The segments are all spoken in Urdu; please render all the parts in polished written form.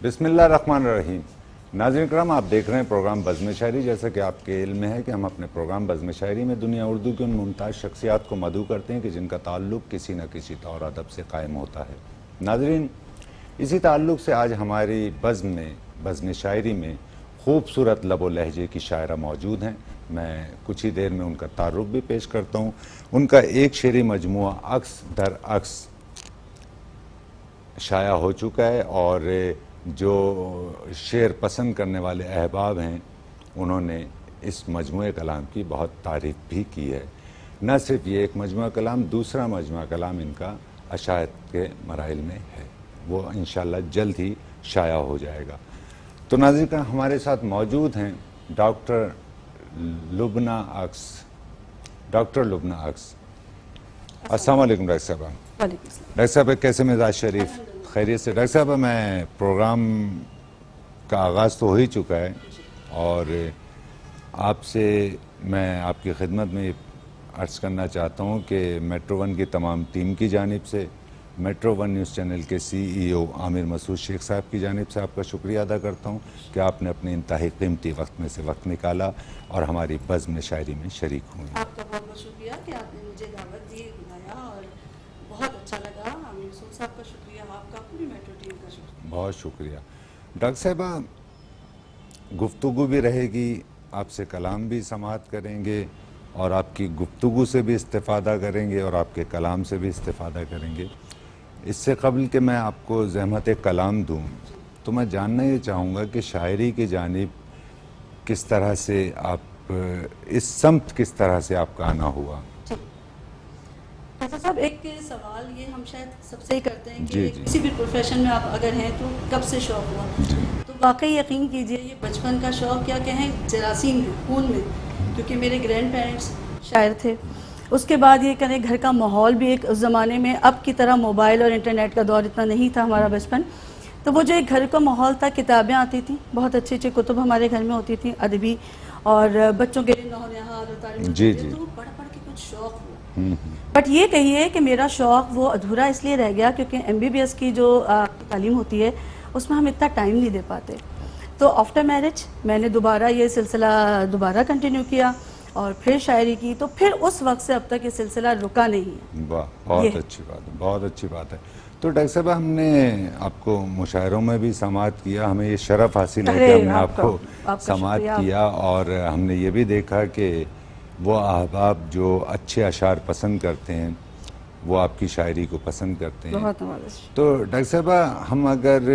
بسم اللہ الرحمن الرحیم. ناظرین کرام، آپ دیکھ رہے ہیں پروگرام بزم شاعری. جیسا کہ آپ کے علم میں ہے کہ ہم اپنے پروگرام بزم شاعری میں دنیا اردو کی ان ممتاز شخصیات کو مدعو کرتے ہیں کہ جن کا تعلق کسی نہ کسی طور ادب سے قائم ہوتا ہے. ناظرین، اسی تعلق سے آج ہماری بزم شاعری میں خوبصورت لب و لہجے کی شاعرہ موجود ہیں. میں کچھ ہی دیر میں ان کا تعارف بھی پیش کرتا ہوں. ان کا ایک شعری مجموعہ عکس در عکس شائع ہو چکا ہے، اور جو شعر پسند کرنے والے احباب ہیں انہوں نے اس مجموعہ کلام کی بہت تعریف بھی کی ہے. نہ صرف یہ ایک مجموعہ کلام، دوسرا مجموعہ کلام ان کا اشاعت کے مراحل میں ہے، وہ انشاءاللہ جلد ہی شائع ہو جائے گا. تو ناظرین ہمارے ساتھ موجود ہیں ڈاکٹر لبنہ عکس. ڈاکٹر لبنہ عکس، السلام علیکم ڈاکٹر صاحبہ. ڈاکٹر صاحب کیسے مزاج شریف؟ خیریت سے. ڈاکٹر صاحب میں پروگرام کا آغاز تو ہو ہی چکا ہے، اور آپ سے میں آپ کی خدمت میں عرض کرنا چاہتا ہوں کہ میٹرو ون کی تمام ٹیم کی جانب سے، میٹرو ون نیوز چینل کے CEO عامر مسعود شیخ صاحب کی جانب سے آپ کا شکریہ ادا کرتا ہوں کہ آپ نے اپنے انتہائی قیمتی وقت میں سے وقت نکالا اور ہماری بزم شاعری میں شریک ہوئے. آپ کا بہت بہت شکریہ کہ آپ نے مجھے دعوت دی، بلایا، اور بہت اچھا لگا. عامر مسعود صاحب کا شکریہ، آپ کا پوری میٹرو ٹیم کا شکریہ. بہت شکریہ. ڈاکٹر صاحبہ، گفتگو بھی رہے گی، آپ سے کلام بھی سماعت کریں گے، اور آپ کی گفتگو سے بھی استفادہ کریں گے اور آپ کے کلام سے بھی استفادہ کریں گے. اس سے قبل کہ میں آپ کو زحمت کلام دوں تو میں جاننا یہ چاہوں گا کہ شاعری کی جانب کس طرح سے آپ اس سمت کس طرح سے آپ کا آنا ہوا؟ ڈاکٹر صاحب، ایک سوال یہ ہم شاید سب سے ہی کرتے ہیں کہ جی. کسی بھی پروفیشن میں آپ اگر ہیں تو کب سے شوق ہوا؟ تو واقعی یقین کیجئے یہ بچپن کا شوق کیا کہیں جراثیم ہے خون میں، کیونکہ میرے گرینڈ پیرنٹس شاعر تھے. اس کے بعد یہ کریں گھر کا ماحول بھی ایک اس زمانے میں اب کی طرح موبائل اور انٹرنیٹ کا دور اتنا نہیں تھا ہمارا بچپن، تو وہ جو ایک گھر کا ماحول تھا، کتابیں آتی تھیں، بہت اچھی اچھی کتب ہمارے گھر میں ہوتی تھیں ادبی، اور بچوں کے لیے نونہار اور تعلیم، تو پڑھ پڑھ کے کچھ شوق ہوا. بٹ یہ کہیے کہ میرا شوق وہ ادھورا اس لیے رہ گیا کیونکہ MBBS کی جو تعلیم ہوتی ہے اس میں ہم اتنا ٹائم نہیں دے پاتے. تو آفٹر میرج میں نے دوبارہ یہ سلسلہ دوبارہ کنٹینیو کیا اور پھر شاعری کی، تو پھر اس وقت سے اب تک یہ سلسلہ رکا نہیں ہے. واہ، بہت اچھی بات ہے، بہت اچھی بات ہے. تو ڈاکٹر صاحب، ہم نے آپ کو مشاعروں میں بھی سماعت کیا، ہمیں یہ شرف حاصل ہے کہ ہم نے آپ کو سماعت کیا، اور ہم نے یہ بھی دیکھا کہ وہ احباب جو اچھے اشعار پسند کرتے ہیں وہ آپ کی شاعری کو پسند کرتے ہیں. تو ڈاکٹر صاحبہ، ہم اگر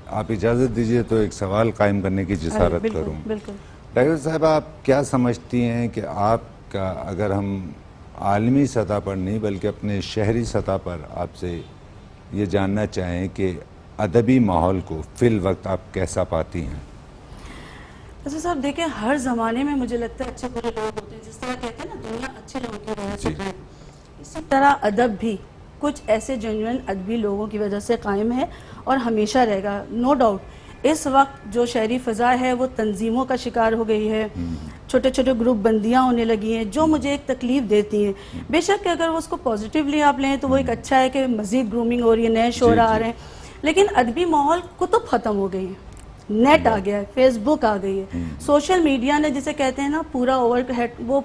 آپ اجازت دیجئے تو ایک سوال قائم کرنے کی جسارت کروں. ڈاکٹر صاحبہ، آپ کیا سمجھتی ہیں کہ آپ کا، اگر ہم عالمی سطح پر نہیں بلکہ اپنے شہری سطح پر آپ سے یہ جاننا چاہیں کہ ادبی ماحول کو فی الوقت آپ کیسا پاتی ہیں؟ اچھا صاحب، دیکھیں ہر زمانے میں مجھے لگتا ہے اچھے برے لوگ ہوتے ہیں. جس طرح کہتے ہیں نا دنیا اچھے لوگوں کی وجہ سے قائم، اسی طرح ادب بھی کچھ ایسے جینوئن ادبی لوگوں کی وجہ سے قائم ہے اور ہمیشہ رہے گا. نو ڈاؤٹ اس وقت جو شہری فضا ہے وہ تنظیموں کا شکار ہو گئی ہے، چھوٹے چھوٹے گروپ بندیاں ہونے لگی ہیں جو مجھے ایک تکلیف دیتی ہیں. بے شک کہ اگر اس کو پازیٹیولی آپ لیں تو وہ ایک اچھا ہے کہ مزید گرومنگ ہو رہی ہے، نئے شعر آ رہے ہیں، لیکن ادبی ماحول کتب ختم ہو گئی ہیں. نیٹ آ گیا ہے، فیس بک آ گئی ہے، سوشل میڈیا نے جسے کہتے ہیں نا پورا اوور ہیڈ وہ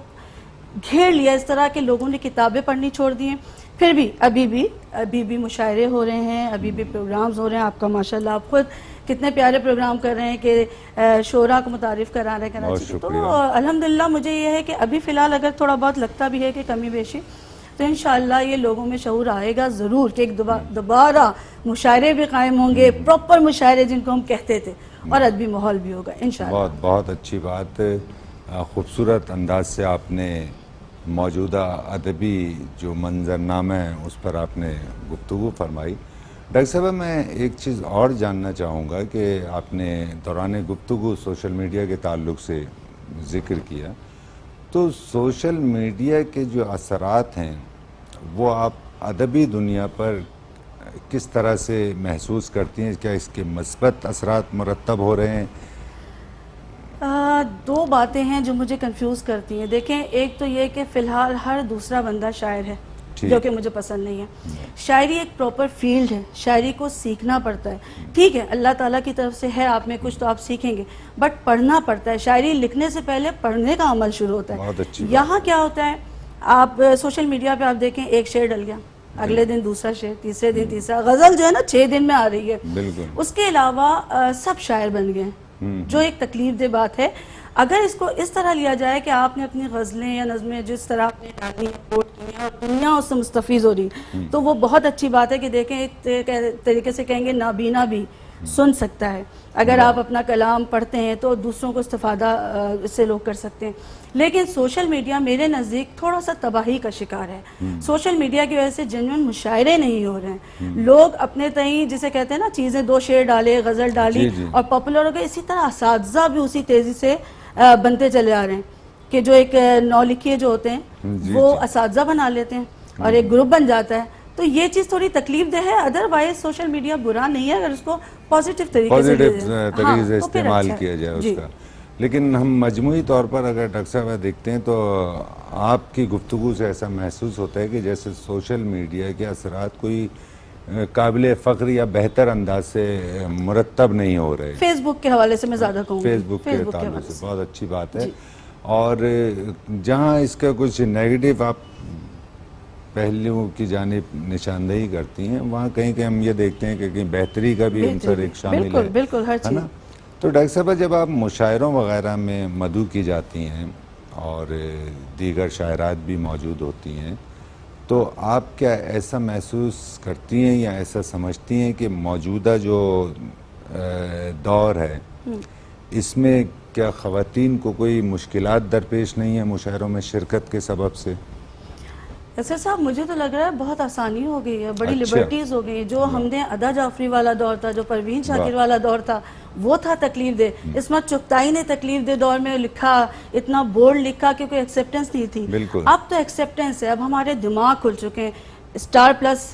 گھیر لیا. اس طرح کے لوگوں نے کتابیں پڑھنی چھوڑ دی ہیں. پھر بھی ابھی بھی مشاعرے ہو رہے ہیں، ابھی بھی پروگرامز ہو رہے ہیں. آپ کا ماشاءاللہ آپ خود کتنے پیارے پروگرام کر رہے ہیں کہ شعراء کو متعارف کرا رہے ہیں کراچی کی. تو الحمدللہ مجھے یہ ہے کہ ابھی فی الحال اگر تھوڑا بہت لگتا بھی ہے کہ کمی بیشی، تو انشاءاللہ یہ لوگوں میں شعور آئے گا ضرور کہ ایک دوبارہ مشاعرے بھی قائم ہوں گے، پراپر مشاعرے جن کو ہم کہتے تھے، اور ادبی ماحول بھی ہوگا انشاءاللہ. بہت اچھی بات. خوبصورت انداز سے آپ نے موجودہ ادبی جو منظرنامہ ہے اس پر آپ نے گفتگو فرمائی. ڈاکٹر صاحب، میں ایک چیز اور جاننا چاہوں گا کہ آپ نے دوران گفتگو سوشل میڈیا کے تعلق سے ذکر کیا، تو سوشل میڈیا کے جو اثرات ہیں وہ آپ ادبی دنیا پر کس طرح سے محسوس کرتی ہیں؟ کیا اس کے مثبت اثرات مرتب ہو رہے ہیں؟ دو باتیں ہیں جو مجھے کنفیوز کرتی ہیں. دیکھیں، ایک تو یہ کہ فی الحال ہر دوسرا بندہ شاعر ہے، جو کہ مجھے پسند نہیں ہے. شاعری ایک پراپر فیلڈ ہے, شاعری کو سیکھنا پڑتا ہے. ٹھیک ہے, اللہ تعالیٰ کی طرف سے ہے آپ میں کچھ تو آپ سیکھیں گے, بٹ پڑھنا پڑتا ہے. شاعری لکھنے سے پہلے پڑھنے کا عمل شروع ہوتا ہے. بہت اچھی یہاں کیا ہوتا ہے, آپ سوشل میڈیا پہ آپ دیکھیں ایک شعر ڈل گیا, اگلے دن دوسرا شعر, تیسرے دن تیسرا. غزل جو ہے نا 6 دن میں آ رہی ہے. بالکل. اس کے علاوہ سب شاعر بن گئے ہیں, جو ایک تکلیف دہ بات ہے. اگر اس کو اس طرح لیا جائے کہ آپ نے اپنی غزلیں یا نظمیں جس طرح آپ نے ڈالی اپلوڈ کی ہیں اور دنیا اس سے مستفیض ہو رہی, تو وہ بہت اچھی بات ہے کہ دیکھیں ایک طریقے سے کہیں گے نابینا بھی سن سکتا ہے. اگر آپ اپنا کلام پڑھتے ہیں تو دوسروں کو استفادہ اس سے لوگ کر سکتے ہیں. لیکن سوشل میڈیا میرے نزدیک تھوڑا سا تباہی کا شکار ہے. سوشل میڈیا کی وجہ سے جنون مشاعرے نہیں ہو رہے ہیں. لوگ اپنے تئیں جسے کہتے ہیں نا چیزیں 2 شعر ڈالے, غزل ڈالی اور پاپولر ہو گئے. اسی طرح اساتذہ بھی اسی تیزی سے بنتے چلے آ رہے ہیں کہ جو ایک نو لکھیے جو ہوتے ہیں وہ اساتذہ بنا لیتے ہیں اور ایک گروپ بن جاتا ہے. تو یہ چیز تھوڑی تکلیف دہ ہے. ادروائز سوشل میڈیا برا نہیں ہے اگر اس کو پازیٹیو طریقے سے استعمال کیا جائے اس کا. لیکن ہم مجموعی طور پر اگر ڈاکٹر صاحب دیکھتے ہیں تو آپ کی گفتگو سے ایسا محسوس ہوتا ہے کہ جیسے سوشل میڈیا کے اثرات کوئی قابل فخر یا بہتر انداز سے مرتب نہیں ہو رہے. فیس بک کے حوالے سے میں زیادہ کہوں گی, فیس بک کے تعلق سے بہت اچھی بات ہے. اور جہاں اس کا کچھ نیگیٹو آپ پہلوؤں کی جانب نشاندہی کرتی ہیں, وہاں کہیں کہ ہم یہ دیکھتے ہیں کہ کہیں بہتری کا بھی عنصر ایک شامل ہے. بالکل ہر چیز. تو ڈاکٹر صاحب جب آپ مشاعروں وغیرہ میں مدعو کی جاتی ہیں اور دیگر شاعرات بھی موجود ہوتی ہیں, تو آپ کیا ایسا محسوس کرتی ہیں یا ایسا سمجھتی ہیں کہ موجودہ جو دور ہے اس میں کیا خواتین کو کوئی مشکلات درپیش نہیں ہے مشاعروں میں شرکت کے سبب سے؟ ایسے صاحب مجھے تو لگ رہا ہے بہت آسانی ہو گئی ہے, بڑی لبرٹیز ہو گئی. جو ہم نے ادا جعفری والا دور تھا, جو پروین شاکر والا دور تھا, وہ تھا تکلیف دہ. عصمت چغتائی نے تکلیف دہ دور میں لکھا, اتنا بولڈ لکھا کہ کوئی ایکسیپٹنس نہیں تھی. اب تو ایکسیپٹنس ہے, اب ہمارے دماغ کھل چکے ہیں. اسٹار پلس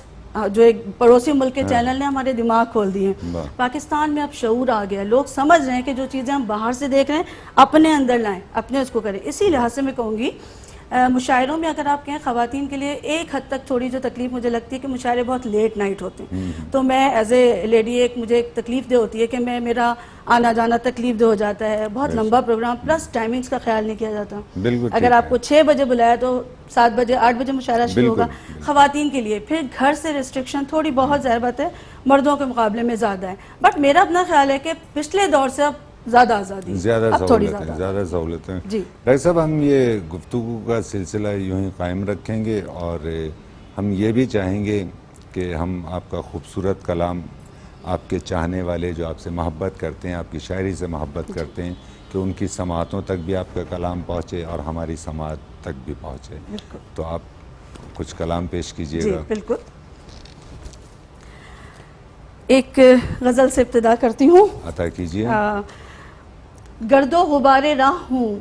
جو ایک پڑوسی ملک کے چینل نے ہمارے دماغ کھول دیے ہیں. پاکستان میں اب شعور آ گیا, لوگ سمجھ رہے ہیں کہ جو چیزیں ہم باہر سے دیکھ رہے ہیں اپنے اندر لائیں, اپنے اس کو کریں. اسی لحاظ سے میں کہوں گی مشاعروں میں اگر آپ کہیں خواتین کے لیے ایک حد تک تھوڑی جو تکلیف مجھے لگتی ہے کہ مشاعرے بہت لیٹ نائٹ ہوتے ہیں. تو میں ایز اے لیڈی مجھے ایک تکلیف دہ ہوتی ہے کہ میرا آنا جانا تکلیف دہ ہو جاتا ہے. بہت لمبا پروگرام, پلس ٹائمنگز کا خیال نہیں کیا جاتا. اگر آپ کو 6 بجے بلایا تو 7 بجے 8 بجے مشاعرہ شروع ہوگا خواتین کے لیے. پھر گھر سے ریسٹرکشن تھوڑی بہت ظاہر بات ہے مردوں کے مقابلے میں زیادہ ہے. بٹ میرا اپنا خیال ہے کہ پچھلے دور سے اب زیادہ آزادی, زیادہ سہولتیں. ڈاکٹر صاحب ہم یہ گفتگو کا سلسلہ یوں ہی قائم رکھیں گے اور ہم یہ بھی چاہیں گے کہ ہم آپ کا خوبصورت کلام, آپ کے چاہنے والے جو آپ سے محبت کرتے ہیں, آپ کی شاعری سے محبت کرتے ہیں, کہ ان کی سماعتوں تک بھی آپ کا کلام پہنچے اور ہماری سماعت تک بھی پہنچے. تو آپ کچھ کلام پیش کیجئے گا. بالکل. ایک غزل سے ابتدا کرتی ہوں. عطا کیجئے. گرد و غبار راہ ہوں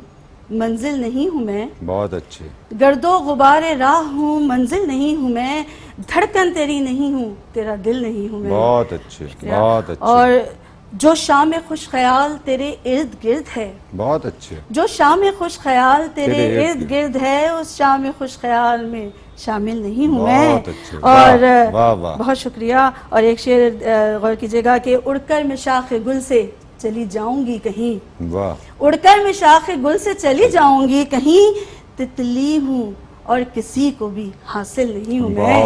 منزل نہیں ہوں میں. بہت اچھے. گرد و غبار راہ ہوں منزل نہیں ہوں میں, دھڑکن تیری نہیں ہوں تیرا دل نہیں ہوں میں. بہت اچھے, بہت اچھے. اور جو شام خوش خیال تیرے ارد گرد ہے. بہت اچھے. جو شام خوش خیال تیرے ارد گرد ہے, اس شام خوش خیال میں شامل نہیں ہوں میں. اور بہت شکریہ. اور ایک شعر غور کیجیے گا کہ اڑ کر میں شاخ گل سے چلی جاؤں گی کہیں. اڑ کر میں شاخ گل سے چلی جاؤں گی کہیں, تتلی ہوں اور کسی کو بھی حاصل نہیں ہوں میں.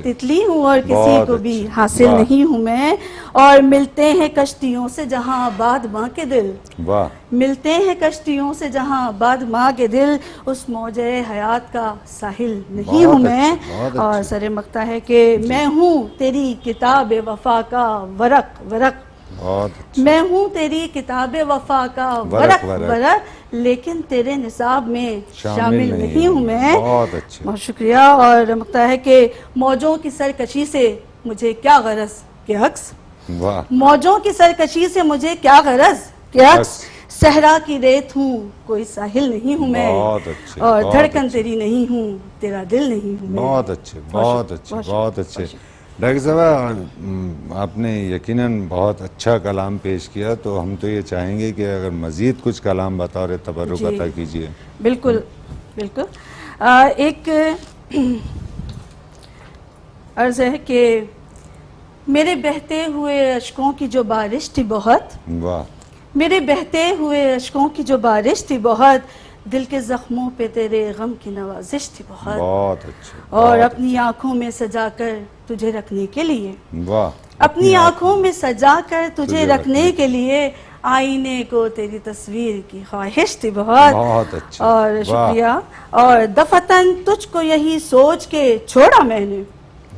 تتلی ہوں اور کسی کو بھی حاصل نہیں ہوں میں. اور ملتے ہیں کشتیوں سے جہاں آباد ماں کے دل. ملتے ہیں کشتیوں سے جہاں آباد ماں کے دل, اس موجے حیات کا ساحل نہیں ہوں میں. اور سر مقطع ہے کہ میں ہوں تیری کتاب وفا کا ورق ورق. میں ہوں تیری کتاب وفا کا ورق ورق, لیکن تیرے نصاب میں شامل نہیں ہوں میں. بہت شکریہ. اور مقطع ہے کہ موجوں کی سرکشی سے مجھے کیا غرض کہ عکس. موجوں کی سرکشی سے مجھے کیا غرض کہ عکس, صحرا کی ریت ہوں کوئی ساحل نہیں ہوں میں. اور دھڑکن تیری نہیں ہوں تیرا دل نہیں ہوں میں. بہت اچھے, بہت اچھے, بہت اچھے. ڈاکٹر صاحب آپ نے یقیناً بہت اچھا کلام پیش کیا, تو ہم تو یہ چاہیں گے کہ اگر مزید کچھ کلام بطور تبرک عطا کیجیے. بالکل بالکل. ایک عرض ہے کہ میرے بہتے ہوئے اشکوں کی جو بارش تھی بہت، واہ میرے بہتے ہوئے اشکوں کی جو بارش تھی بہت، دل کے زخموں پہ تیرے غم کی نوازش تھی بہت، بہت اچھے، اور اپنی آنکھوں میں سجا کر تجھے رکھنے کے لیے، واہ اپنی آنکھوں میں سجا کر تجھے رکھنے کے لیے آئینے کو تیری تصویر کی خواہش تھی بہت، بہت اچھے، اور واہ شکریہ، اور دفتن تجھ کو یہی سوچ کے چھوڑا میں نے،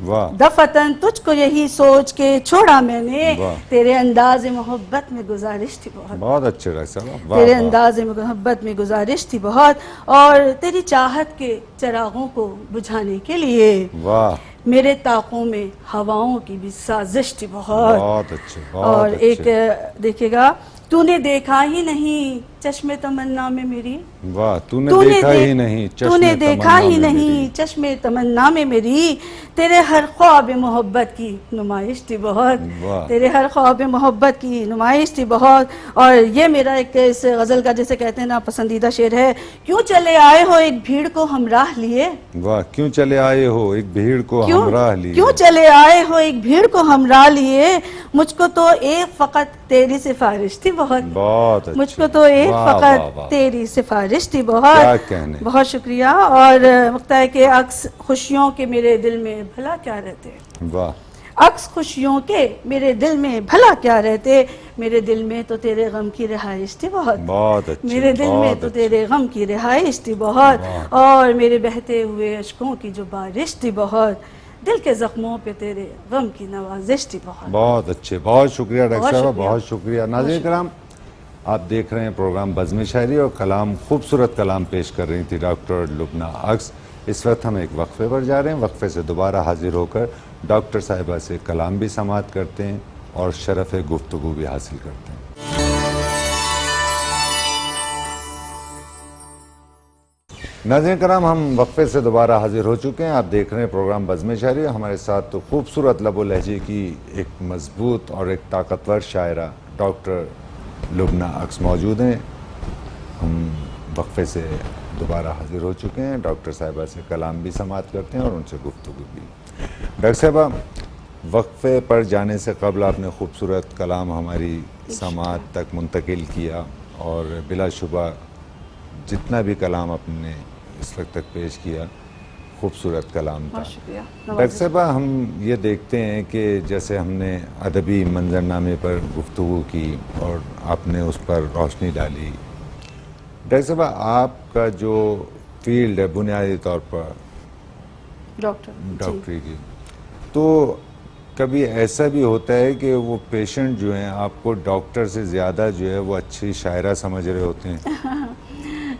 واہ دفتن تجھ کو یہی سوچ کے چھوڑا میں نے، واہ تیرے انداز محبت میں گزارش تھی بہت، بہت اچھے ڈاکٹر صاحب، واہ تیرے واہ انداز محبت میں گزارش تھی بہت، اور تیری چاہت کے چراغوں کو بجھانے کے لیے واہ میرے طاقوں میں ہواؤں کی بھی سازش تھی بہت، بہت اچھے، اور بہت ایک اچھے، دیکھے گا، تو نے دیکھا ہی نہیں چشم تمنا میں میری، واہ تو نے دیکھا ہی نہیں تو نے چشم دیکھا تمنا ہی میں نہیں میری، چشم تمنا میں میری، تیرے ہر خواب محبت کی نمائش تھی بہت، واہ تیرے ہر خواب محبت کی نمائش تھی بہت، اور یہ میرا ایک اس غزل کا جسے کہتے ہیں نا پسندیدہ شعر ہے، کیوں چلے آئے ہو ایک بھیڑ کو ہمراہ لیے، واہ کیوں چلے آئے ہو ایک بھیڑ کو ہمراہ لیے، کیوں چلے آئے ہو ایک بھیڑ کو ہمراہ لیے، مجھ کو تو ایک فقط تیری سفارش تھی بہت، بہت اچھے، مجھ کو تو ایک واہ واہ فقط واہ، تیری سفارش تھی کیا بہت، کہنے، بہت شکریہ، اور مقتہ ہے کہ عکس خوشیوں کے میرے دل میں بھلا کیا رہتے، واہ عکس خوشیوں کے میرے دل میں بھلا کیا رہتے، میرے دل میں تو تیرے غم کی رہائش تھی بہت، بہت اچھے، میرے دل میں بہت تو اچھے، تیرے غم کی رہائش تھی بہت، بہت اور میرے بہتے ہوئے اشکوں کی جو بارش تھی بہت، دل کے زخموں پہ تیرے غم کی نوازش تھی بہت۔ بہت اچھے، بہت شکریہ ڈاکٹر بہت صاحب، شکریہ۔ بہت شکریہ۔ ناظرین کرام، آپ دیکھ رہے ہیں پروگرام بزم شاعری، اور کلام، خوبصورت کلام پیش کر رہی تھی ڈاکٹر لبنہ عکس۔ اس وقت ہم ایک وقفے پر جا رہے ہیں، وقفے سے دوبارہ حاضر ہو کر ڈاکٹر صاحبہ سے کلام بھی سماعت کرتے ہیں اور شرف گفتگو بھی حاصل کرتے ہیں۔ ناظرین کرام، ہم وقفے سے دوبارہ حاضر ہو چکے ہیں، آپ دیکھ رہے ہیں پروگرام بزم شاعری، ہمارے ساتھ تو خوبصورت لب و لہجے کی ایک مضبوط اور ایک طاقتور شاعرہ ڈاکٹر لبنہ عکس موجود ہیں۔ ہم وقفے سے دوبارہ حاضر ہو چکے ہیں، ڈاکٹر صاحبہ سے کلام بھی سماعت کرتے ہیں اور ان سے گفتگو بھی۔ ڈاکٹر صاحبہ، وقفے پر جانے سے قبل آپ نے خوبصورت کلام ہماری سماعت تک منتقل کیا، اور بلا شبہ جتنا بھی کلام آپ نے اس وقت تک پیش کیا خوبصورت کلام تھا۔ بہت شکریہ۔ ڈاکٹر صاحبہ، ہم یہ دیکھتے ہیں کہ جیسے ہم نے ادبی منظرنامے پر گفتگو کی اور آپ نے اس پر روشنی ڈالی، ڈاکٹر صاحبہ آپ کا جو فیلڈ ہے بنیادی طور پر ڈاکٹری کی، تو کبھی ایسا بھی ہوتا ہے کہ وہ پیشنٹ جو ہیں آپ کو ڈاکٹر سے زیادہ جو ہے وہ اچھی شاعرہ سمجھ رہے ہوتے ہیں؟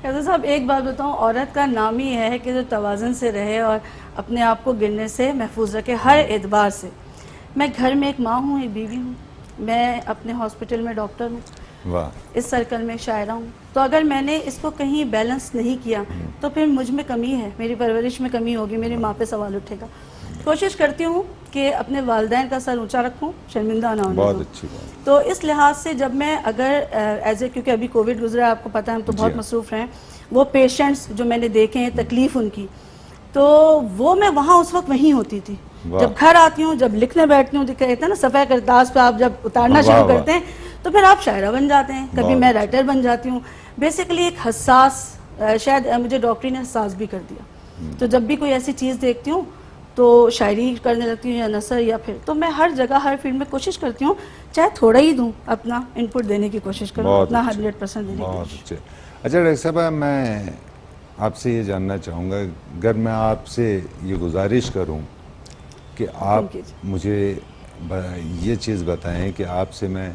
حضرت صاحب ایک بات بتاؤں، عورت کا نام ہی ہے کہ جو توازن سے رہے اور اپنے آپ کو گرنے سے محفوظ رکھے ہر اعتبار سے۔ میں گھر میں ایک ماں ہوں، ایک بیوی ہوں، میں اپنے ہاسپٹل میں ڈاکٹر ہوں، واہ، اس سرکل میں شاعرہ ہوں، تو اگر میں نے اس کو کہیں بیلنس نہیں کیا تو پھر مجھ میں کمی ہے، میری پرورش میں کمی ہوگی، میری ماں پہ سوال اٹھے گا۔ کوشش کرتی ہوں کہ اپنے والدین کا سر اونچا رکھوں، شرمندہ نہ ہونے بہت دوں۔ اچھی بات، تو اس لحاظ سے جب میں اگر ایز اے، کیونکہ ابھی کووڈ گزرا ہے، آپ کو پتہ ہے ہم تو بہت مصروف ہیں، وہ پیشنٹس جو میں نے دیکھے ہیں تکلیف ان کی، تو وہ میں وہاں اس وقت وہیں ہوتی تھی۔ جب گھر آتی ہوں، جب لکھنے بیٹھتی ہوں، کہتے ہیں نا صفحہ کرتاس پہ آپ جب اتارنا شروع کرتے ہیں تو پھر آپ شاعرہ بن جاتے ہیں، کبھی میں رائٹر بن جاتی ہوں۔ بیسیکلی ایک حساس، شاید مجھے ڈاکٹری نے حساس بھی کر دیا، تو جب بھی کوئی ایسی چیز دیکھتی ہوں تو شاعری کرنے لگتی ہوں یا نثر، یا پھر تو میں ہر جگہ ہر فیلڈ میں کوشش کرتی ہوں چاہے تھوڑا ہی دوں، اپنا ان پٹ دینے کی کوشش کروں، اپنا 100% دینے کی بہت کوشش۔ اچھے۔ اچھا ڈاکٹر صاحبہ، میں آپ سے یہ جاننا چاہوں گا، اگر میں آپ سے یہ گزارش کروں کہ آپ مجھے یہ چیز بتائیں کہ آپ سے میں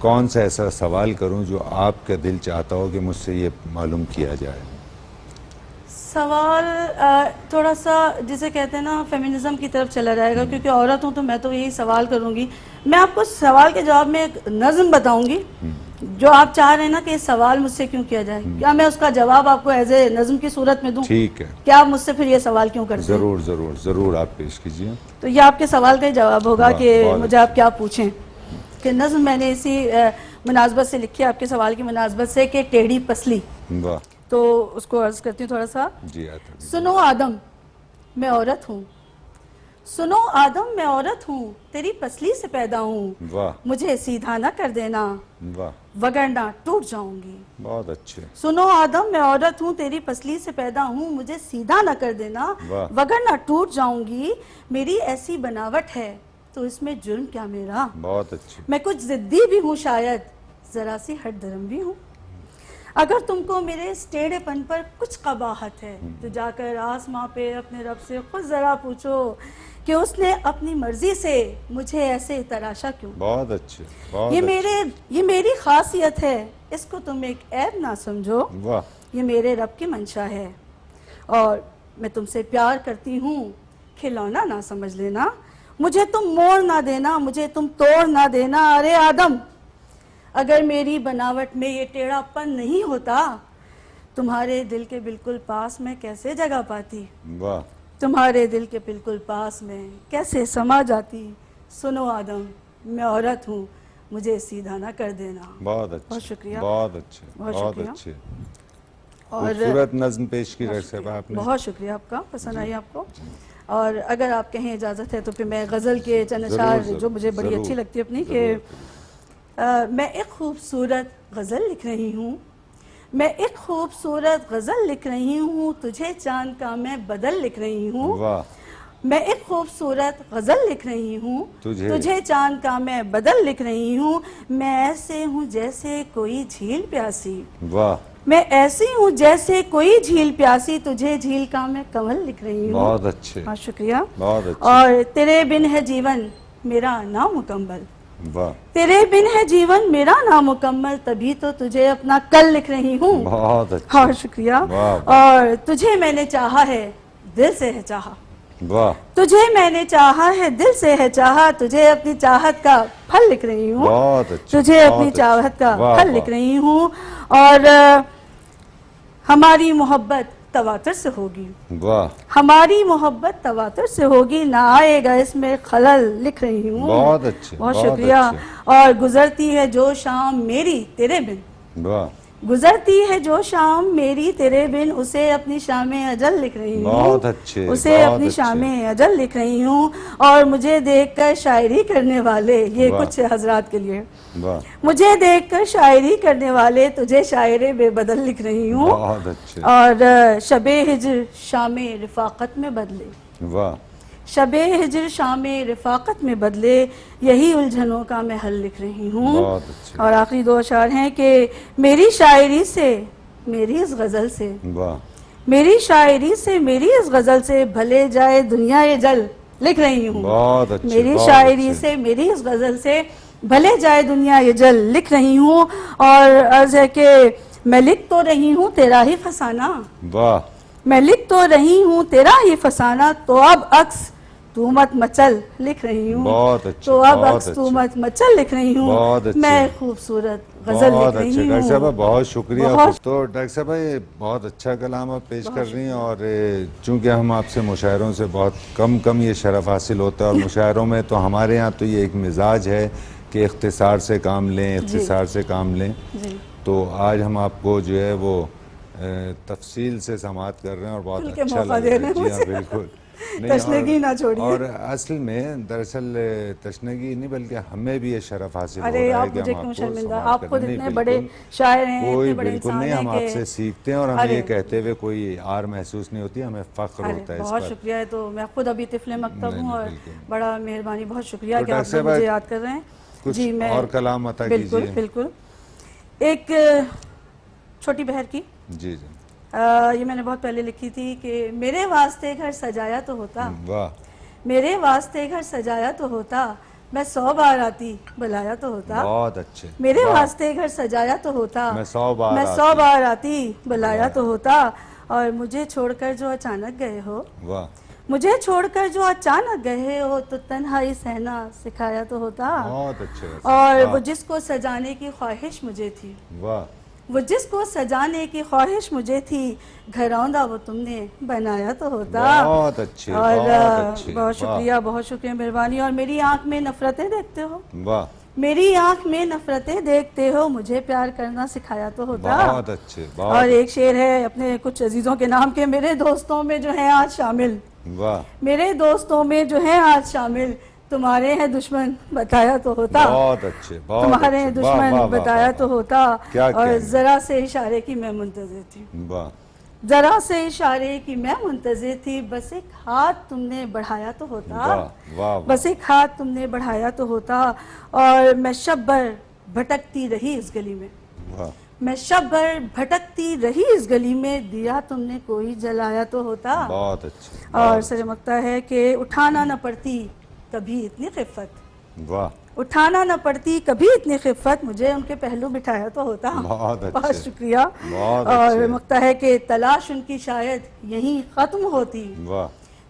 کون سا ایسا سوال کروں جو آپ کا دل چاہتا ہو کہ مجھ سے یہ معلوم کیا جائے؟ سوال تھوڑا سا جسے کہتے ہیں نا فیمنزم کی طرف چلا جائے گا، کیونکہ عورت ہوں تو میں تو یہی سوال کروں گی۔ میں آپ کو سوال کے جواب میں ایک نظم بتاؤں گی جو آپ چاہ رہے ہیں نا کہ یہ سوال مجھ سے کیوں کیا جائے، کیا میں اس کا جواب آپ کو ایز اے نظم کی صورت میں دوں؟ ٹھیک ہے، کیا آپ مجھ سے پھر یہ سوال کیوں کرتے ہیں؟ ضرور ضرور ضرور آپ پیش کیجیے۔ تو یہ آپ کے سوال کا ہی جواب ہوگا کہ مجھے آپ کیا پوچھیں، کہ نظم میں نے اسی مناسبت سے لکھی ہے، آپ کے سوال کی مناسبت سے، کہ ٹیڑھی پسلی، واہ، تو اس کو عرض کرتی ہوں تھوڑا سا۔ جی آتا ہے۔ سنو آدم، میں عورت ہوں، سنو آدم میں عورت ہوں تیری پسلی سے پیدا ہوں واہ مجھے سیدھا نہ کر دینا واہ وگرنہ ٹوٹ جاؤں گی بہت اچھے سنو آدم میں عورت ہوں تیری پسلی سے پیدا ہوں مجھے سیدھا نہ کر دینا واہ وگرنہ ٹوٹ جاؤں گی میری ایسی بناوٹ ہے تو اس میں جرم کیا میرا بہت اچھے میں کچھ ضدی بھی ہوں شاید ذرا سی ہٹ درم بھی ہوں اگر تم کو میرے سٹیڑے پن پر کچھ قباحت ہے تو جا کر آسماں پہ اپنے رب سے خود ذرا پوچھو کہ اس نے اپنی مرضی سے مجھے ایسے تراشا کیوں بہت اچھے بہت یہ میری خاصیت ہے اس کو تم ایک عیب نہ سمجھو واہ یہ میرے رب کی منشا ہے اور میں تم سے پیار کرتی ہوں کھلونا نہ سمجھ لینا مجھے تم موڑ نہ دینا مجھے تم توڑ نہ دینا ارے آدم اگر میری بناوٹ میں یہ ٹیڑھا پن نہیں ہوتا تمہارے دل کے بالکل پاس میں کیسے جگہ پاتی واہ تمہارے دل کے بالکل پاس میں کیسے سما جاتی سنو آدم میں عورت ہوں مجھے سیدھا نہ کر دینا بہت اچھے بہت شکریہ بہت اچھے بہت بہت شکریہ اچھے اور خوبصورت نظم پیش کی ڈاکٹر صاحب آپ نے بہت شکریہ آپ کا پسند آئی آپ کو اور اگر آپ کہیں اجازت ہے تو پھر میں غزل کے چند اشعار جو مجھے بڑی اچھی لگتی ہے اپنی کہ میں ایک خوبصورت غزل لکھ رہی ہوں میں ایک خوبصورت غزل لکھ رہی ہوں تجھے چاند کا میں بدل لکھ رہی ہوں واہ میں ایک خوبصورت غزل لکھ رہی ہوں تجھے چاند کا میں بدل لکھ رہی ہوں میں ایسے ہوں جیسے کوئی جھیل پیاسی واہ میں ایسی ہوں جیسے کوئی جھیل پیاسی تجھے جھیل کا میں کمل لکھ رہی ہوں بہت اچھے بہت شکریہ بہت اچھے اور تیرے بن ہے جیون میرا نامکمل واہ تیرے بن ہے جیون میرا نامکمل تبھی تو تجھے اپنا کل لکھ رہی ہوں بہت اچھے اور شکریہ اور تجھے میں نے چاہا ہے دل سے ہے چاہا واہ تجھے میں نے چاہا ہے دل سے ہے چاہا تجھے اپنی چاہت کا پھل لکھ رہی ہوں بہت اچھے تجھے اپنی چاہت کا پھل لکھ رہی ہوں اور ہماری محبت تواتر سے ہوگی واہ ہماری محبت تواتر سے ہوگی نہ آئے گا اس میں خلل لکھ رہی ہوں بہت اچھے بہت شکریہ اور گزرتی ہے جو شام میری تیرے بن واہ گزرتی ہے جو شام میری تیرے بن اسے اپنی شام اجل لکھ رہی ہوں بہت اچھے اسے اپنی شام اجل لکھ رہی ہوں اور مجھے دیکھ کر شاعری کرنے والے یہ کچھ حضرات کے لیے واہ مجھے دیکھ کر شاعری کرنے والے تجھے شاعر بے بدل لکھ رہی ہوں بہت اچھے اور شب ہجر شام رفاقت میں بدلے واہ شب ہجر شام رفاقت میں بدلے یہی الجھنوں کا میں حل لکھ رہی ہوں بہت اچھے اور آخری دو اشعار ہیں کہ میری شاعری سے میری اس غزل سے واہ میری شاعری سے میری اس غزل سے بھلے جائے دنیا یہ جل لکھ رہی ہوں بہت اچھے میری شاعری سے میری اس غزل سے بھلے جائے دنیا یہ جل لکھ رہی ہوں اور عرض ہے کہ میں لکھ تو رہی ہوں تیرا ہی فسانہ واہ میں لکھ تو رہی ہوں تیرا ہی فسانہ تو اب عکس تو مت مچل لکھ رہی ہوں بہت اچھے تو اب عکس تو مت مچل لکھ رہی ہوں بہت اچھے میں خوبصورت غزل لکھ رہی ہوں ڈاکٹر صاحب بہت شکریہ تو ڈاکٹر صاحب بہت اچھا کلام آپ پیش کر رہی ہیں اور چونکہ ہم آپ سے مشاعروں سے بہت کم یہ شرف حاصل ہوتا ہے اور مشاعروں میں تو ہمارے ہاں تو یہ ایک مزاج ہے کہ اختصار سے کام لیں اختصار سے کام لیں تو آج ہم آپ کو جو ہے وہ تفصیل سے سماعت کر رہے ہیں اور بہت اچھا لگ رہا ہے جی ہاں بالکل تشنگی نہ چھوڑیے اور اصل میں دراصل تشنگی نہیں بلکہ ہمیں بھی یہ شرف حاصل ہو رہا ہے کہ ہم آپ کو سماعت آپ خود اتنے بڑے شاعر ہیں کوئی بالکل نہیں ہم آپ سے سیکھتے ہیں اور ہمیں یہ کہتے ہوئے کوئی آر محسوس نہیں ہوتی ہمیں فخر ہوتا ہے اس بہت شکریہ ہے تو میں خود ابھی طفل مکتب ہوں اور بڑا مہربانی بہت شکریہ کہ آپ مجھے یاد کر رہے ہیں جی میں اور کلام عطا کیجیے بالکل ایک چھوٹی بہر کی جی جی یہ میں نے بہت پہلے لکھی تھی کہ میرے واسطے گھر سجایا تو ہوتا واہ میرے واسطے گھر سجایا تو ہوتا میں 100 بار آتی بلایا تو ہوتا بہت اچھے میرے واسطے گھر سجایا تو ہوتا میں 100 بار آتی بلایا تو ہوتا اور مجھے چھوڑ کر جو اچانک گئے ہو واہ مجھے چھوڑ کر جو اچانک گئے ہو تو تنہائی سہنا سکھایا تو ہوتا بہت اچھے اور وہ جس کو سجانے کی خواہش مجھے تھی واہ وہ جس کو سجانے کی خواہش مجھے تھی گھروندا وہ تم نے بنایا تو ہوتا بہت اچھے اور بہت شکریہ مہربانی اور میری آنکھ میں نفرتیں دیکھتے ہو واہ میری آنکھ میں نفرتیں دیکھتے ہو مجھے پیار کرنا سکھایا تو ہوتا بہت اچھے اور ایک شعر ہے اپنے کچھ عزیزوں کے نام کے میرے دوستوں میں جو ہیں آج شامل واہ میرے دوستوں میں جو ہیں آج شامل، تمہارے ہیں دشمن بتایا تو ہوتا، بہت اچھے، بہت تمہارے ہیں اچھے، واہ، دشمن واہ، واہ، بتایا واہ، تو ہوتا، کیا اور کہہ ذرا سے اشارے کی میں منتظر تھی، واہ، ذرا سے اشارے کی میں منتظر تھی، بس ایک ہاتھ تم نے بڑھایا تو ہوتا، واہ، واہ، بس ایک ہاتھ تم نے بڑھایا تو ہوتا، اور میں شب بھر بھٹکتی رہی اس گلی میں، واہ، میں شب بھر بھٹکتی رہی اس گلی میں، دیا تم نے کوئی جلایا تو ہوتا، بہت اچھے، اور سر مکتا ہے کہ اٹھانا نہ پڑتی کبھی اتنی خفت، واہ، اٹھانا نہ پڑتی کبھی اتنی خفت، مجھے ان کے پہلو بٹھایا تو ہوتا، بہت اچھے، بہت شکریہ، بہت اور اچھے، مکتا ہے کہ تلاش ان کی شاید یہیں ختم ہوتی، واہ،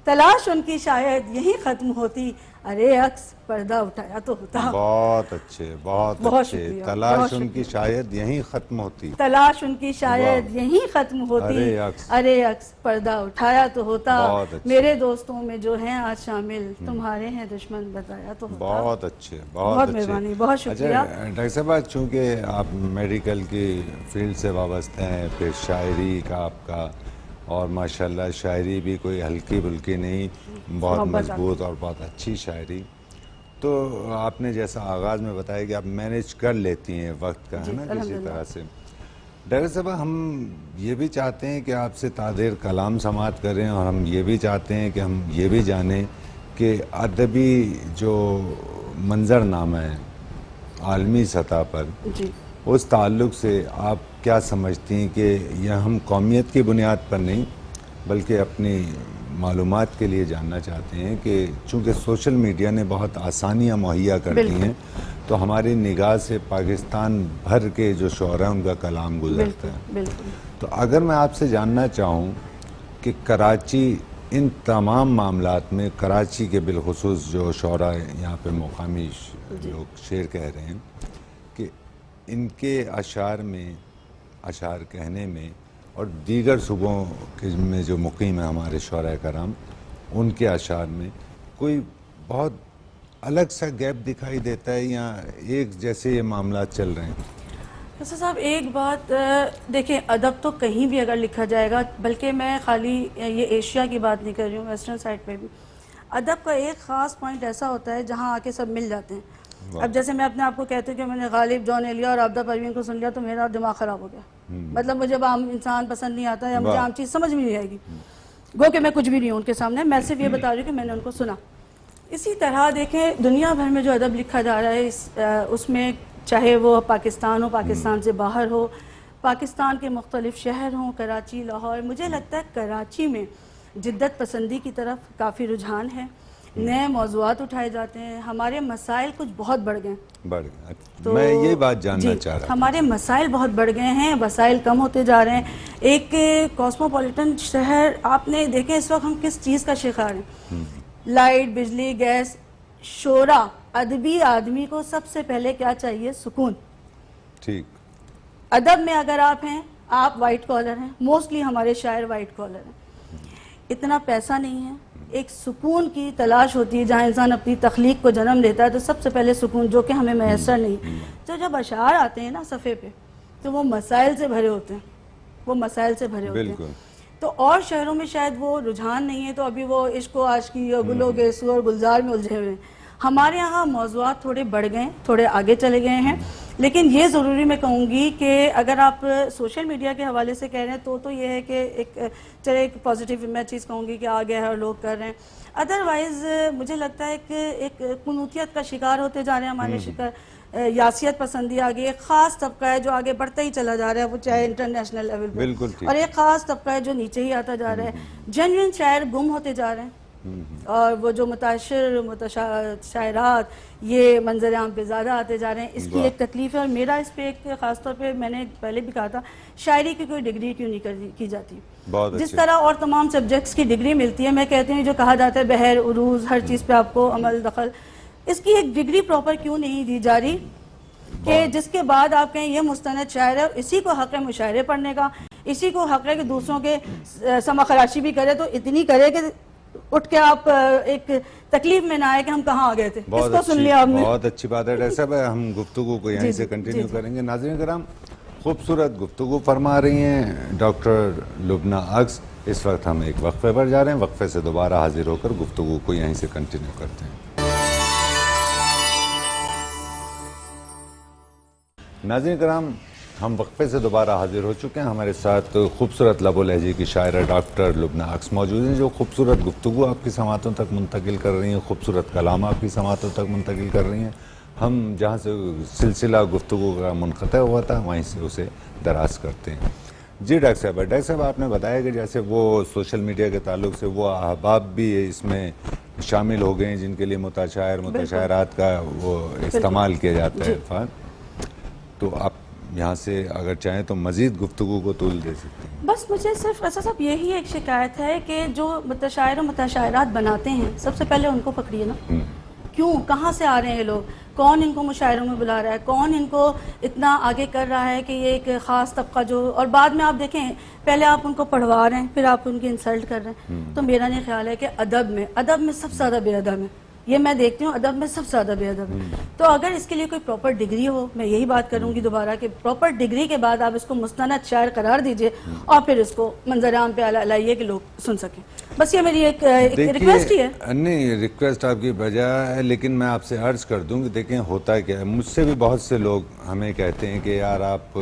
تلاش ان کی شاید یہیں ختم ہوتی، ارے عکس پردہ اٹھایا تو ہوتا، بہت اچھے، بہت بہت اچھے، شکریہ، تلاش بہت ان کی شکریہ، شاید یہیں ختم ہوتی، تلاش ان کی شاید یہیں ختم ہوتی، ارے عکس، ارے عکس پردہ اٹھایا تو ہوتا، بہت اچھے، میرے دوستوں میں جو ہیں آج شامل، تمہارے ہیں دشمن بتایا تو ہوتا، بہت اچھے، بہت بہت اچھے، مہربانی، بہت شکریہ۔ اچھا ڈاکٹر صاحب، چونکہ آپ میڈیکل کی فیلڈ سے وابستہ ہیں، پھر شاعری کا آپ کا، اور ماشاءاللہ شاعری بھی کوئی ہلکی بھلکی نہیں، بہت محبت مضبوط اور بہت اچھی شاعری، تو آپ نے جیسا آغاز میں بتایا کہ آپ مینیج کر لیتی ہیں وقت کا، ہے نا، کسی الحمدللہ۔ طرح سے۔ ڈاکٹر صاحب، ہم یہ بھی چاہتے ہیں کہ آپ سے تعدیر کلام سماعت کریں، اور ہم یہ بھی چاہتے ہیں کہ ہم یہ بھی جانیں کہ ادبی جو منظرنامہ ہے عالمی سطح پر، جی، اس تعلق سے آپ کیا سمجھتی ہیں کہ یہ ہم قومیت کی بنیاد پر نہیں بلکہ اپنی معلومات کے لیے جاننا چاہتے ہیں کہ چونکہ سوشل میڈیا نے بہت آسانیاں مہیا کر دی ہیں، تو ہماری نگاہ سے پاکستان بھر کے جو شعراء ان کا کلام گزرتا ہے، بالکل، تو اگر میں آپ سے جاننا چاہوں کہ کراچی ان تمام معاملات میں، کراچی کے بالخصوص جو شعراء یہاں پہ مقامی لوگ شعر کہہ رہے ہیں، کہ ان کے اشعار میں، اشعار کہنے میں، اور دیگر صوبوں میں جو مقیم ہیں ہمارے شعراء کرام، ان کے اشعار میں کوئی بہت الگ سا گیپ دکھائی دیتا ہے، یا ایک جیسے یہ معاملات چل رہے ہیں؟ حسن صاحب ایک بات دیکھیں، ادب تو کہیں بھی اگر لکھا جائے گا، بلکہ میں خالی یہ ایشیا کی بات نہیں کر رہی ہوں، ویسٹرن سائڈ پہ بھی ادب کا ایک خاص پوائنٹ ایسا ہوتا ہے جہاں آ کے سب مل جاتے ہیں۔ اب جیسے میں اپنے آپ کو کہتی ہوں کہ میں نے غالب، جان ایلیا اور عابدہ پروین کو سن لیا تو میرا دماغ خراب ہو گیا، مطلب مجھے عام انسان پسند نہیں آتا، یا مجھے عام چیز سمجھ میں نہیں آئے گی، گو کہ میں کچھ بھی نہیں ہوں ان کے سامنے، میں صرف یہ بتا رہی ہوں کہ میں نے ان کو سنا۔ اسی طرح دیکھیں دنیا بھر میں جو ادب لکھا جا رہا ہے، اس میں چاہے وہ پاکستان ہو، پاکستان سے باہر ہو، پاکستان کے مختلف شہر ہوں، کراچی، لاہور، مجھے لگتا ہے کراچی میں جدت پسندی کی طرف کافی رجحان ہے، نئے موضوعات اٹھائے جاتے ہیں، ہمارے مسائل کچھ بہت بڑھ گئے ہیں، میں یہ بات جاننا چاہ رہا ہوں، ہمارے مسائل بہت بڑھ گئے ہیں، وسائل کم ہوتے جا رہے ہیں۔ ایک کاسموپولیٹن شہر آپ نے دیکھیں اس وقت ہم کس چیز کا شکار ہیں، لائٹ، بجلی، گیس، شورا، ادبی آدمی کو سب سے پہلے کیا چاہیے؟ سکون۔ ٹھیک، ادب میں اگر آپ ہیں، آپ وائٹ کالر ہیں، موسٹلی ہمارے شاعر وائٹ کالر ہیں، اتنا پیسہ نہیں ہے، ایک سکون کی تلاش ہوتی ہے، جہاں انسان اپنی تخلیق کو جنم لیتا ہے تو سب سے پہلے سکون، جو کہ ہمیں میسر نہیں، تو جب اشعار آتے ہیں نا صفحے پہ تو وہ مسائل سے بھرے ہوتے ہیں، وہ مسائل سے بھرے ہوتے ہیں، تو اور شہروں میں شاید وہ رجحان نہیں ہے، تو ابھی وہ عشق و عاشقی اور گل و گیسو اور گلزار میں الجھے ہوئے ہیں۔ ہمارے یہاں موضوعات تھوڑے بڑھ گئے، تھوڑے آگے چلے گئے ہیں، لیکن یہ ضروری میں کہوں گی کہ اگر آپ سوشل میڈیا کے حوالے سے کہہ رہے ہیں تو یہ ہے کہ ایک پازیٹیو میں چیز کہوں گی کہ آ گیا ہے اور لوگ کر رہے ہیں، ادروائز مجھے لگتا ہے کہ ایک قنوتیت کا شکار ہوتے جا رہے ہیں ہمارے شکار، یاسیت پسندی آگے، ایک خاص طبقہ ہے جو آگے بڑھتا ہی چلا جا رہا ہے، وہ چاہے انٹرنیشنل لیول پہ، اور ایک خاص طبقہ ہے جو نیچے ہی آتا جا رہا ہے، جینوئن شاعر گم ہوتے جا رہے ہیں، اور وہ جو متعشر شاعرات یہ منظر عام پہ زیادہ آتے جا رہے ہیں، اس کی ایک تکلیف ہے، اور میرا اس پہ ایک خاص طور پہ میں نے پہلے بھی کہا تھا، شاعری کی کوئی ڈگری کیوں نہیں کی جاتی، جس طرح اور تمام سبجیکٹس کی ڈگری ملتی ہے، میں کہتی ہوں جو کہا جاتا ہے بحر عروج ہر چیز پہ آپ کو عمل دخل، اس کی ایک ڈگری پراپر کیوں نہیں دی جا رہی کہ جس کے بعد آپ کہیں یہ مستند شاعر ہے، اسی کو حق ہے مشاعرے پڑھنے کا، اسی کو حق ہے کہ دوسروں کے سما خراشی بھی کرے تو اتنی کرے کہ اٹھ کے آپ ایک تکلیف میں نہ آئے کہ ہم کہاں آ گئے تھے، اس کو سن لیا آپ نے۔ بہت اچھی بات ہے ڈاکٹر صاحب، ہم گفتگو کو یہیں سے کنٹینیو کریں گے۔ ناظرین کرام، خوبصورت گفتگو فرما رہی ہیں ڈاکٹر لبنہ عکس، اس وقت ہم ایک وقفے پر جا رہے ہیں، وقفے سے دوبارہ حاضر ہو کر گفتگو کو یہیں سے کنٹینیو کرتے ہیں۔ ناظرین کرام، ہم وقفے سے دوبارہ حاضر ہو چکے ہیں۔ ہمارے ساتھ خوبصورت لب و لہجے کی شاعرہ ڈاکٹر لبنہ عکس موجود ہیں، جو خوبصورت گفتگو آپ کی سماعتوں تک منتقل کر رہی ہیں، خوبصورت کلام آپ کی سماعتوں تک منتقل کر رہی ہیں۔ ہم جہاں سے سلسلہ گفتگو کا منقطع ہوا تھا وہیں سے اسے دراز کرتے ہیں۔ جی ڈاکٹر صاحب آپ نے بتایا کہ جیسے وہ سوشل میڈیا کے تعلق سے وہ احباب بھی اس میں شامل ہو گئے ہیں جن کے لیے متشاعر متشاعرات کا وہ استعمال کیا جاتا ہے الفاظ، تو آپ یہاں سے اگر چاہیں تو مزید گفتگو کو طول دے سکتے ہیں۔ بس مجھے صرف ایسا صاحب یہی ایک شکایت ہے کہ جو متشاعر و متشاعرات بناتے ہیں سب سے پہلے ان کو پکڑیے نا، کیوں، کہاں سے آ رہے ہیں یہ لوگ، کون ان کو مشاعروں میں بلا رہا ہے، کون ان کو اتنا آگے کر رہا ہے کہ یہ ایک خاص طبقہ جو، اور بعد میں آپ دیکھیں پہلے آپ ان کو پڑھوا رہے ہیں پھر آپ ان کی انسلٹ کر رہے ہیں۔ تو میرا نہیں خیال ہے کہ ادب میں سب سے زیادہ بے ادب ہے، یہ میں دیکھتی ہوں ادب میں سب سے زیادہ بے ادب ہے۔ تو اگر اس کے لیے کوئی پراپر ڈگری ہو، میں یہی بات کروں گی دوبارہ کہ پراپر ڈگری کے بعد آپ اس کو مستند شاعر قرار دیجئے اور پھر اس کو منظر عام پہ لائیے کہ لوگ سن سکیں۔ بس یہ میری ایک ریکویسٹ ہی ہے۔ نہیں، ریکویسٹ آپ کی بجائے ہے، لیکن میں آپ سے عرض کر دوں کہ دیکھیں ہوتا کیا ہے، مجھ سے بھی بہت سے لوگ ہمیں کہتے ہیں کہ یار آپ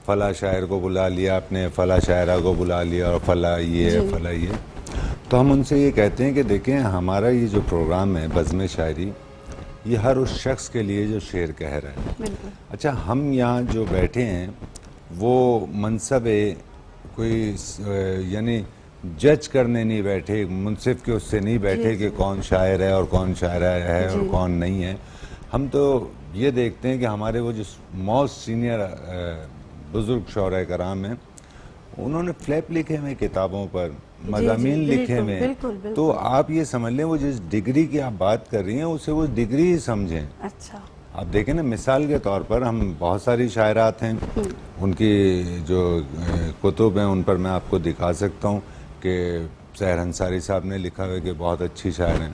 فلاں شاعر کو بلا لیا، آپ نے فلاں شاعرہ کو بلا لیا اور فلاں یہ فلاں یہ، تو ہم ان سے یہ کہتے ہیں کہ دیکھیں ہمارا یہ جو پروگرام ہے بزم شاعری، یہ ہر اس شخص کے لیے جو شعر کہہ رہا ہے۔ اچھا، ہم یہاں جو بیٹھے ہیں وہ منصب کوئی یعنی جج کرنے نہیں بیٹھے، منصف کے اس سے نہیں بیٹھے کہ کون شاعر ہے اور کون شاعرہ ہے اور کون نہیں ہے۔ ہم تو یہ دیکھتے ہیں کہ ہمارے وہ جو موسٹ سینئر بزرگ شعراء کرام ہیں انہوں نے فلیپ لکھے ہوئے کتابوں پر، مضامین لکھے ہوئے، تو آپ یہ سمجھ لیں وہ جس ڈگری کی آپ بات کر رہی ہیں اسے وہ ڈگری ہی سمجھیں۔ اچھا، آپ دیکھیں نا، مثال کے طور پر ہم بہت ساری شاعرات ہیں، ان کی جو کتب ہیں ان پر میں آپ کو دکھا سکتا ہوں کہ سحر انصاری صاحب نے لکھا ہوا ہے کہ بہت اچھی شاعر ہیں،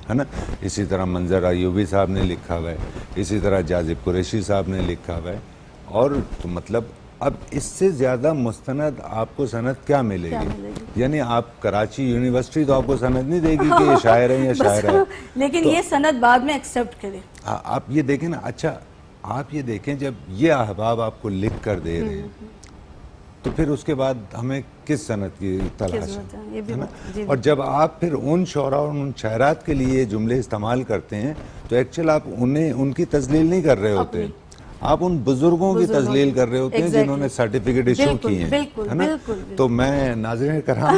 ہے نا، اسی طرح منظر ایوبی صاحب نے لکھا ہوا ہے، اسی طرح جاذب قریشی صاحب نے لکھا ہوا ہے، اور تو مطلب اب اس سے زیادہ مستند آپ کو سند کیا ملے گی؟ یعنی آپ کراچی یونیورسٹی تو آپ کو سند نہیں دے گی کہ یہ شاعر ہے یا شاعر ہے، لیکن یہ سند بعد میں ایکسیپٹ کرے۔ آپ یہ دیکھیں نا، اچھا آپ یہ دیکھیں جب یہ احباب آپ کو لکھ کر دے رہے ہیں تو پھر اس کے بعد ہمیں کس سند کی تلاش ہے؟ اور جب آپ پھر ان شعراء اور ان شاعرات کے لیے جملے استعمال کرتے ہیں تو ایکچوئل آپ انہیں ان کی تذلیل نہیں کر رہے ہوتے، آپ ان بزرگوں کی تذلیل کر رہے ہوتے ہیں جنہوں نے سرٹیفکیٹ ایشو کیے ہیں، ہے نا۔ تو میں ناظرین کرام،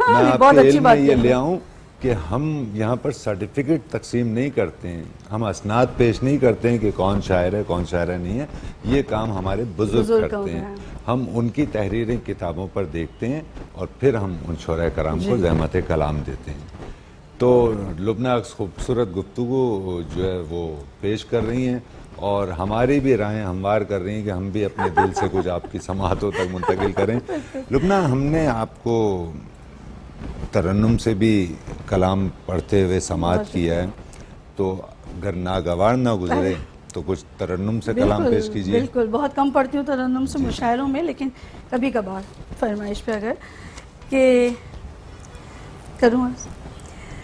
میں آپ کے علم میں یہ لے آؤں کہ ہم یہاں پر سرٹیفکیٹ تقسیم نہیں کرتے ہیں، ہم اسناد پیش نہیں کرتے ہیں کہ کون شاعر ہے کون شاعرہ نہیں ہے، یہ کام ہمارے بزرگ کرتے ہیں۔ ہم ان کی تحریریں کتابوں پر دیکھتے ہیں اور پھر ہم ان شعراء کرام کو زحمت کلام دیتے ہیں۔ تو لبنہ عکس خوبصورت گفتگو جو ہے وہ پیش کر رہی ہیں اور ہماری بھی رائیں ہموار کر رہی ہیں کہ ہم بھی اپنے دل سے کچھ آپ کی سماعتوں تک منتقل کریں۔ لبنہ، ہم نے آپ کو ترنم سے بھی کلام پڑھتے ہوئے سماعت کیا ہے، تو اگر ناگوار نہ گزرے تو کچھ ترنم سے کلام پیش کیجیے۔ بالکل، بہت کم پڑھتی ہوں ترنم سے مشاعروں میں، لیکن کبھی کبھار فرمائش پہ اگر کہ کروں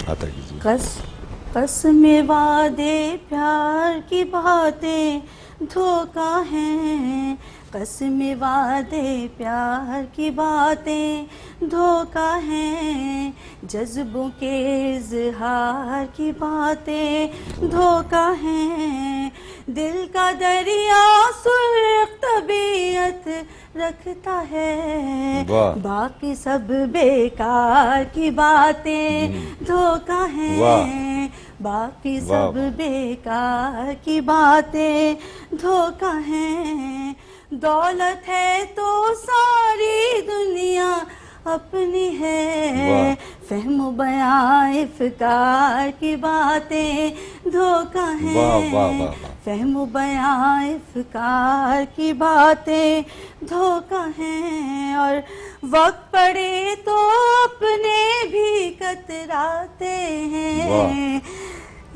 آتا کیجیے۔ قسم وعدے پیار کی باتیں دھوکا ہیں، قسم وعدے پیار کی باتیں دھوکا ہیں، جذبوں کے اظہار کی باتیں دھوکا ہیں، دل کا دریا سرخ طبیعت رکھتا ہے، باقی سب بیکار کی باتیں دھوکا ہیں، باقی سب بیکار کی باتیں دھوکا ہیں، دولت ہے تو ساری دنیا اپنی ہے، فہم و بیان افکار کی باتیں دھوکا ہیں، فہم و بیان افکار کی باتیں دھوکا ہیں، اور وقت پڑے تو اپنے بھی کتراتے ہیں،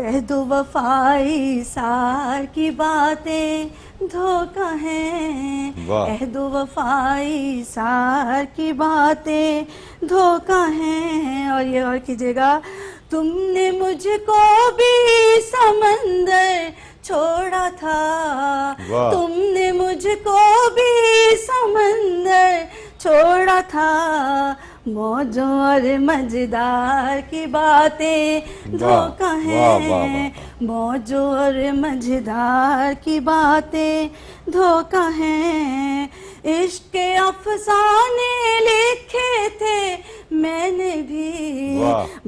عہد و وفائی سار کی باتیں دھوکہ ہے، واہ۔ عہد و وفائی سار کی باتیں دھوکہ ہیں. اور یہ اور کیجیے گا. تم نے مجھ کو بھی سمندر چھوڑا تھا، واہ۔ تم نے مجھ کو بھی سمندر چھوڑا تھا، موجوں اور مجدار کی باتیں دھوکہ ہیں، موجوں اور مجدار کی باتیں دھوکہ ہیں. عشق کے افسانے لکھے تھے میں نے بھی،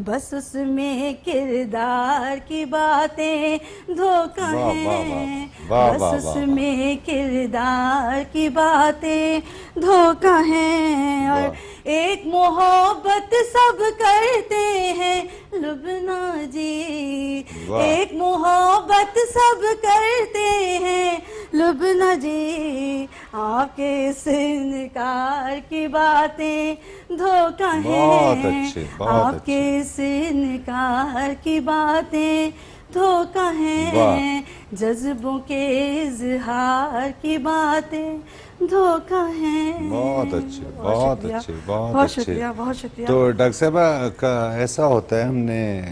بس اس میں کردار کی باتیں دھوکہ ہیں، بس اس میں کردار کی باتیں دھوکہ ہیں. اور ایک محبت سب کرتے ہیں لبنا جی، ایک محبت سب کرتے ہیں لبنا جی، آپ کے اس انکار کی باتیں دھوکہ ہیں، آپ کے اس انکار کی باتیں دھوکہ ہیں، جذبوں کے اظہار کی باتیں دھوکہ ہیں. بہت اچھے، بہت اچھے، بہت شکریہ، بہت شکریہ. تو ڈاکٹر صاحبہ کا ایسا ہوتا ہے، ہم نے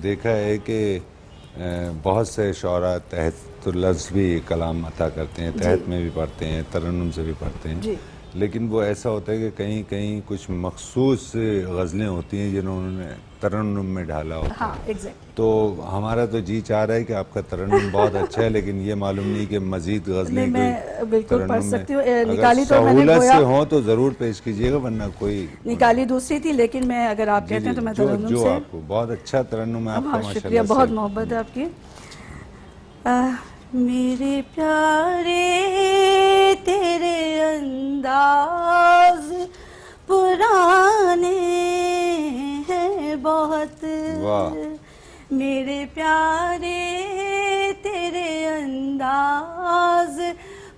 دیکھا ہے کہ بہت سے شعراء تحت لفظ بھی کلام عطا کرتے ہیں، تحت میں بھی پڑھتے ہیں، ترنم سے بھی پڑھتے ہیں، لیکن وہ ایسا ہوتا ہے کہ کہیں کہیں کچھ مخصوص غزلیں ہوتی ہیں جنہوں نے ترنم میں ڈھالا ہوتا ہے. تو ہمارا تو جی چاہ رہا ہے کہ آپ کا ترنم بہت اچھا ہے، لیکن یہ معلوم نہیں کہ مزید غزلیں میں بالکل پڑھ سکتی ہوں. اگر نکالی تو میں نے سہولت گویا سے ہوں تو ضرور پیش کیجیے گا، ورنہ کوئی نکالی دوسری تھی، لیکن میں اگر آپ کہتے ہیں تو میں ترنم جو سے. آپ کو بہت اچھا ترنم ہے آپ کا، بہت شکریہ، بہت محبت ہے آپ کی. میرے پیارے تیرے انداز پرانے ہیں بہت، میرے پیارے تیرے انداز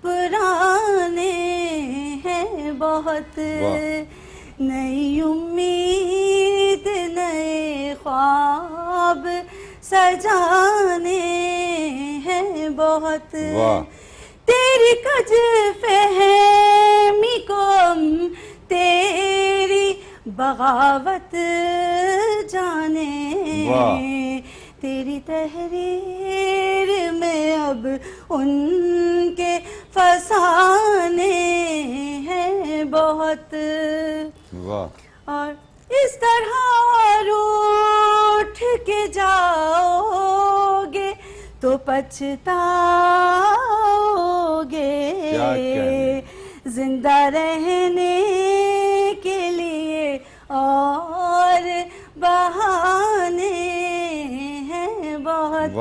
پرانے ہیں بہت، نئی امید نئے خواب سجانے ہیں بہت، تیری کج فہمی کو تیری بغاوت جانے، تیری تحریر میں اب ان کے فسانے ہیں بہت. اور اس طرح روٹھ کے جاؤ گے تو پچھتاؤ گے، زندہ رہنے کے لیے اور بہانے ہیں بہت،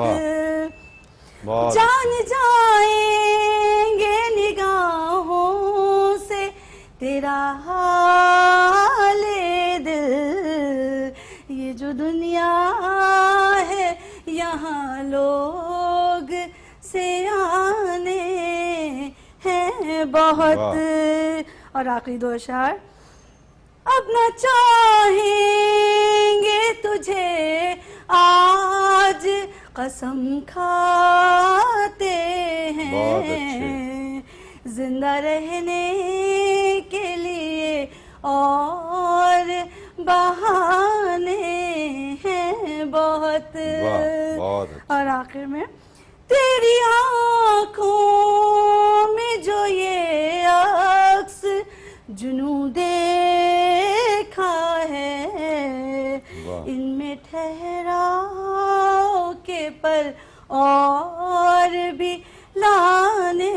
جان جائیں گے نگاہوں سے تیرا حال دل، یہ جو دنیا ہے یہاں لوگ سے آنے ہیں بہت. اور آخری دو اشعار. اب نہ چاہیں گے تجھے آج قسم کھاتے ہیں، زندہ رہنے کے لیے اور بہانے ہیں بہت. اور آخر میں تیری آنکھوں میں جو یہ عکس جنوں دیکھا ہے، ان میں ٹھہراؤ کے پل اور بھی لانے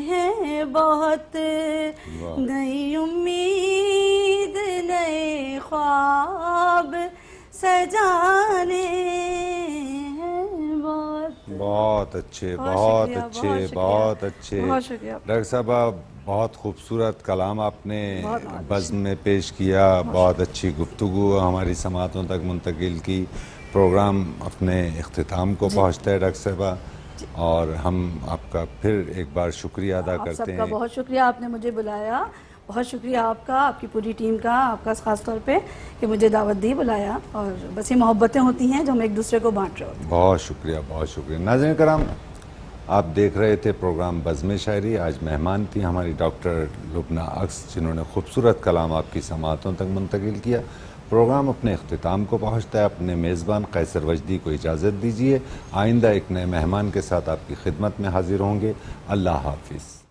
ہیں بہت، نئی امید نئے خواب سجانے ہیں بہت. بہت اچھے، بہت اچھے، بہت اچھے. ڈاکٹر صاحبہ بہت خوبصورت کلام آپ نے بزم میں پیش کیا، بہت اچھی گفتگو ہماری سماعتوں تک منتقل کی. پروگرام اپنے اختتام کو پہنچتا ہے ڈاکٹر صاحبہ، اور ہم آپ کا پھر ایک بار شکریہ ادا کرتے ہیں. آپ سب کا بہت شکریہ، آپ نے مجھے بلایا. بہت شکریہ آپ کا، آپ کی پوری ٹیم کا، آپ کا خاص طور پہ کہ مجھے دعوت دی، بلایا. اور بس یہ محبتیں ہوتی ہیں جو ہم ایک دوسرے کو بانٹ رہے ہوتے ہیں. بہت شکریہ، بہت شکریہ. ناظرین کرام، آپ دیکھ رہے تھے پروگرام بزم شاعری. آج مہمان تھی ہماری ڈاکٹر لبنہ اکس، جنہوں نے خوبصورت کلام آپ کی سماعتوں تک منتقل کیا. پروگرام اپنے اختتام کو پہنچتا ہے. اپنے میزبان قیصر وجدی کو اجازت دیجیے. آئندہ ایک نئے مہمان کے ساتھ آپ کی خدمت میں حاضر ہوں گے. اللہ حافظ.